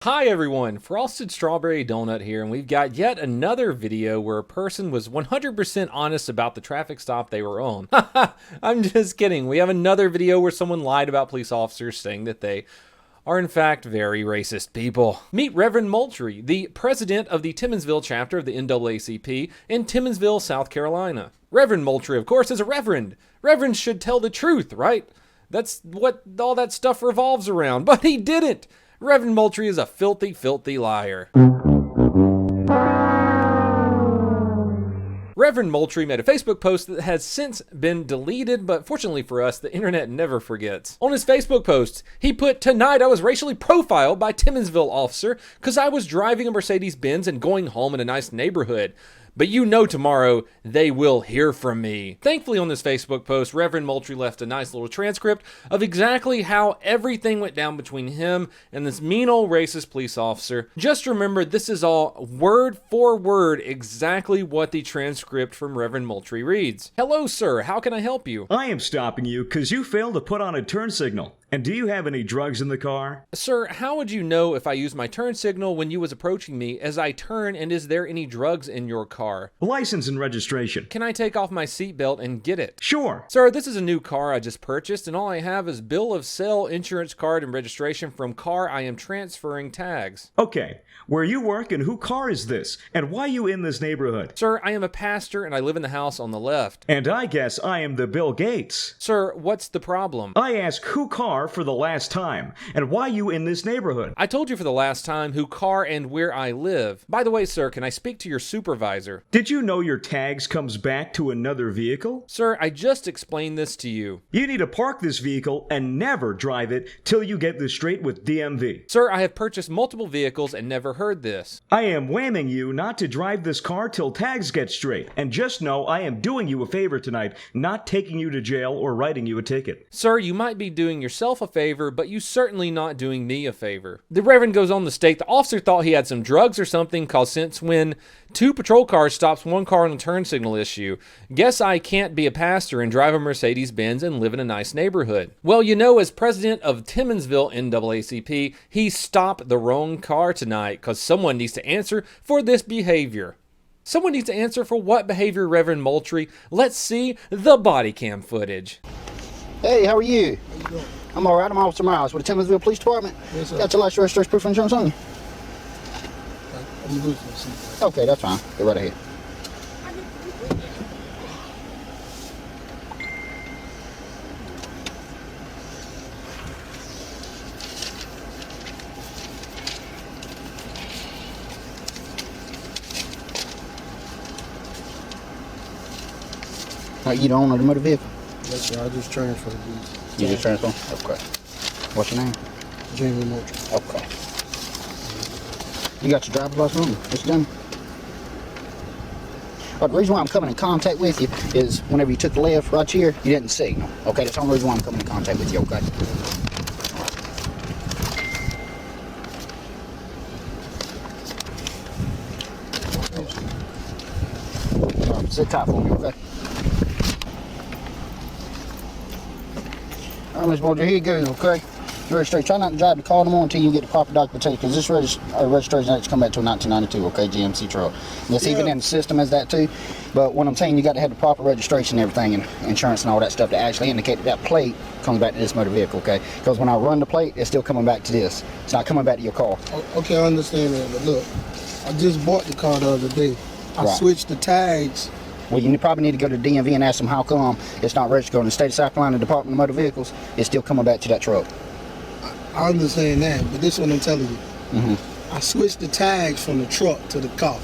Hi everyone, Frosted Strawberry Donut here, and we've got yet another video where a person was 100% honest about the traffic stop they were on. I'm just kidding. We have another video where someone lied about police officers saying that they are in fact very racist people. Meet Reverend Moultrie, the president of the Timmonsville chapter of the NAACP in Timmonsville, South Carolina. Reverend Moultrie, of course, is a reverend. Reverends should tell the truth, right? That's what all that stuff revolves around, but he didn't. Reverend Moultrie is a filthy, filthy liar. Reverend Moultrie made a Facebook post that has since been deleted, but fortunately for us, the internet never forgets. On his Facebook post, he put, "Tonight I was racially profiled by Timmonsville officer because I was driving a Mercedes-Benz and going home in a nice neighborhood. But you know tomorrow they will hear from me." Thankfully on this Facebook post, Reverend Moultrie left a nice little transcript of exactly how everything went down between him and this mean old racist police officer. Just remember, this is all word for word exactly what the transcript from Reverend Moultrie reads. "Hello, sir. How can I help you?" I am stopping you because you failed to put on a turn signal. And do you have any drugs in the car? "Sir, how would you know if I used my turn signal when you was approaching me as I turn, and is there any drugs in your car?" License and registration. "Can I take off my seatbelt and get it?" Sure. "Sir, this is a new car I just purchased, and all I have is bill of sale, insurance card, and registration from car I am transferring tags." Okay, where you work and who car is this? And why you in this neighborhood? "Sir, I am a pastor and I live in the house on the left." And I guess I am the Bill Gates. "Sir, what's the problem?" I ask who car for the last time, and why you in this neighborhood? "I told you for the last time who car and where I live. By the way, sir, can I speak to your supervisor?" Did you know your tags comes back to another vehicle? "Sir, I just explained this to you." You need to park this vehicle and never drive it till you get this straight with DMV. "Sir, I have purchased multiple vehicles and never heard this." I am whamming you not to drive this car till tags get straight, and just know I am doing you a favor tonight, not taking you to jail or writing you a ticket. "Sir, you might be doing yourself a favor, but you certainly not doing me a favor." The Reverend goes on to state the officer thought he had some drugs or something, cause since when two patrol cars stops one car on a turn signal issue, guess I can't be a pastor and drive a Mercedes-Benz and live in a nice neighborhood. Well, you know, as president of Timmonsville NAACP, he stopped the wrong car tonight, cause someone needs to answer for this behavior. Someone needs to answer for what behavior, Reverend Moultrie? Let's see the body cam footage. Hey, how are you? I'm all right. I'm Officer Miles with the Timmonsville Police Department. Yes, sir. Got your license, registration, proof of insurance on you? I'm losing the seat. Okay, that's fine. Go right ahead. You the owner of the motor vehicle? Yes, sir. I just transferred these. You just transfer? Okay. What's your name? Jerrod Moultrie. Okay. You got your driver's license on you? It's done. But the reason why I'm coming in contact with you is whenever you took the left right here, you didn't signal. Okay, that's the only reason why I'm coming in contact with you, okay? All right, sit tight for me, okay? All right, Ms. Moultrie, here you go, okay? Registration. Try not to drive the car no more until you get the proper documentation, because this registration has to come back to 1992, okay, GMC truck. And it's even in the system as that too, but what I'm saying, you got to have the proper registration and everything, and insurance and all that stuff to actually indicate that that plate comes back to this motor vehicle, okay? Because when I run the plate, it's still coming back to this. It's not coming back to your car. Okay, I understand that, but look, I just bought the car the other day. I Right. switched the tags. Well, you probably need to go to DMV and ask them how come it's not registered in the state of South Carolina Department of Motor Vehicles. It's still coming back to that truck. I understand that, but this is what I'm telling you. Mm-hmm. I switched the tags from the truck to the car.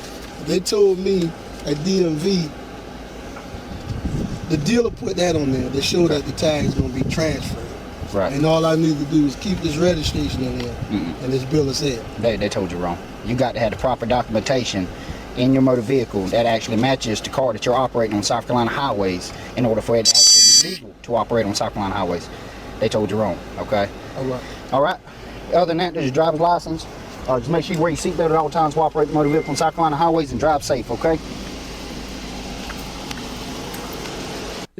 They told me at DMV, the dealer put that on there to show that the tag's gonna be transferred. Right. And all I need to do is keep this registration in there and this bill of sale. They told you wrong. You got to have the proper documentation in your motor vehicle that actually matches the car that you're operating on South Carolina highways in order for it to actually be legal to operate on South Carolina highways. They told you wrong, okay? All right. All right. Other than that, there's your driver's license. Just make sure you wear your seatbelt at all times while operating the motor vehicle on South Carolina highways and drive safe, okay?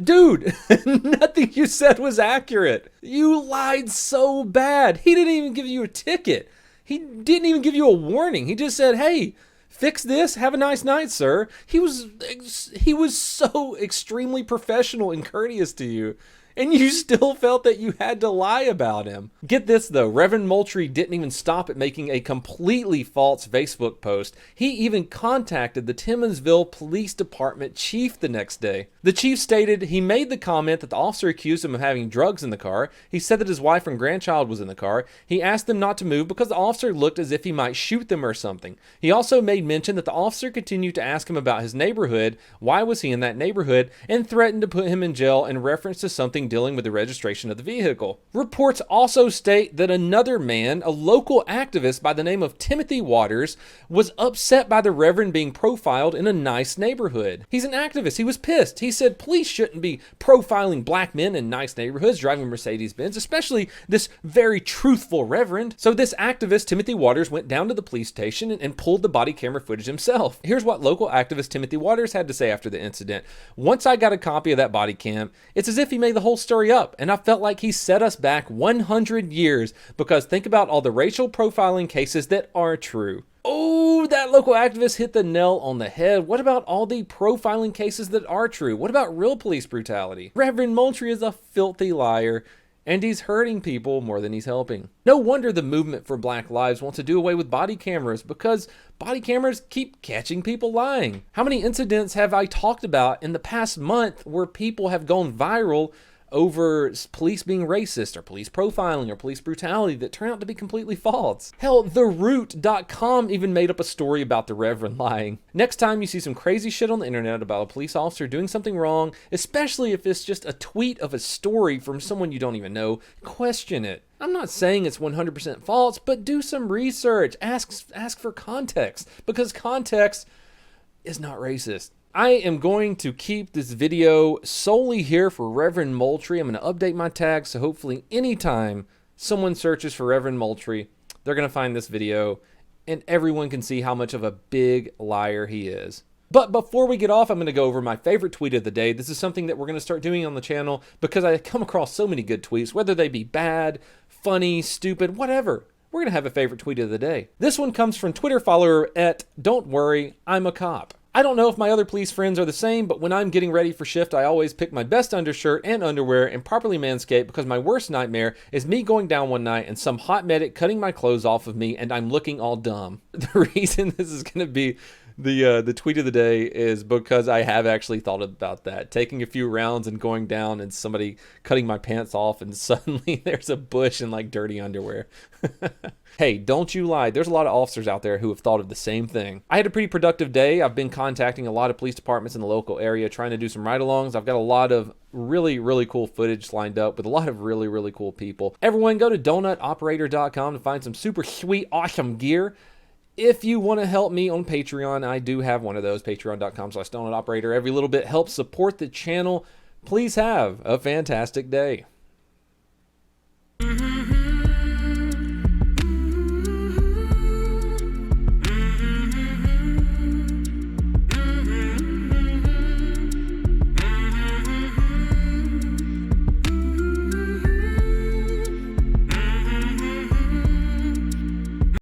Dude, nothing you said was accurate. You lied so bad. He didn't even give you a ticket. He didn't even give you a warning. He just said, hey, fix this. Have a nice night, sir. He was so extremely professional and courteous to you. And you still felt that you had to lie about him. Get this though, Reverend Moultrie didn't even stop at making a completely false Facebook post. He even contacted the Timmonsville Police Department chief the next day. The chief stated he made the comment that the officer accused him of having drugs in the car. He said that his wife and grandchild was in the car. He asked them not to move because the officer looked as if he might shoot them or something. He also made mention that the officer continued to ask him about his neighborhood, why was he in that neighborhood, and threatened to put him in jail in reference to something dealing with the registration of the vehicle. Reports also state that another man, a local activist by the name of Timothy Waters, was upset by the Reverend being profiled in a nice neighborhood. He's an activist. He was pissed. He said police shouldn't be profiling black men in nice neighborhoods driving Mercedes-Benz, especially this very truthful Reverend. So this activist, Timothy Waters, went down to the police station and pulled the body camera footage himself. Here's what local activist Timothy Waters had to say after the incident. Once I got a copy of that body cam, it's as if he made the whole story up, and I felt like he set us back 100 years, because think about all the racial profiling cases that are true. Oh, that local activist hit the nail on the head. What about all the profiling cases that are true? What about real police brutality? Reverend Moultrie is a filthy liar, and he's hurting people more than he's helping. No wonder the movement for Black Lives wants to do away with body cameras, because body cameras keep catching people lying. How many incidents have I talked about in the past month where people have gone viral over police being racist or police profiling or police brutality that turn out to be completely false? Hell, TheRoot.com even made up a story about the Reverend lying. Next time you see some crazy shit on the internet about a police officer doing something wrong, especially if it's just a tweet of a story from someone you don't even know, question it. I'm not saying it's 100% false, but do some research. Ask for context, because context is not racist. I am going to keep this video solely here for Reverend Moultrie. I'm going to update my tags, so hopefully anytime someone searches for Reverend Moultrie, they're going to find this video, and everyone can see how much of a big liar he is. But before we get off, I'm going to go over my favorite tweet of the day. This is something that we're going to start doing on the channel because I come across so many good tweets, whether they be bad, funny, stupid, whatever. We're going to have a favorite tweet of the day. This one comes from Twitter follower at Don't Worry, I'm a Cop. I don't know if my other police friends are the same, but when I'm getting ready for shift, I always pick my best undershirt and underwear and properly manscape, because my worst nightmare is me going down one night and some hot medic cutting my clothes off of me and I'm looking all dumb. The reason this is going to be the tweet of the day is because I have actually thought about that. Taking a few rounds and going down and somebody cutting my pants off and suddenly there's a bush and like dirty underwear. Hey, don't you lie. There's a lot of officers out there who have thought of the same thing. I had a pretty productive day. I've been contacting a lot of police departments in the local area, trying to do some ride-alongs. I've got a lot of really, really cool footage lined up with a lot of really, really cool people. Everyone go to donutoperator.com to find some super sweet, awesome gear. If you want to help me on Patreon, I do have one of those, patreon.com/donutoperator. Every little bit helps support the channel. Please have a fantastic day.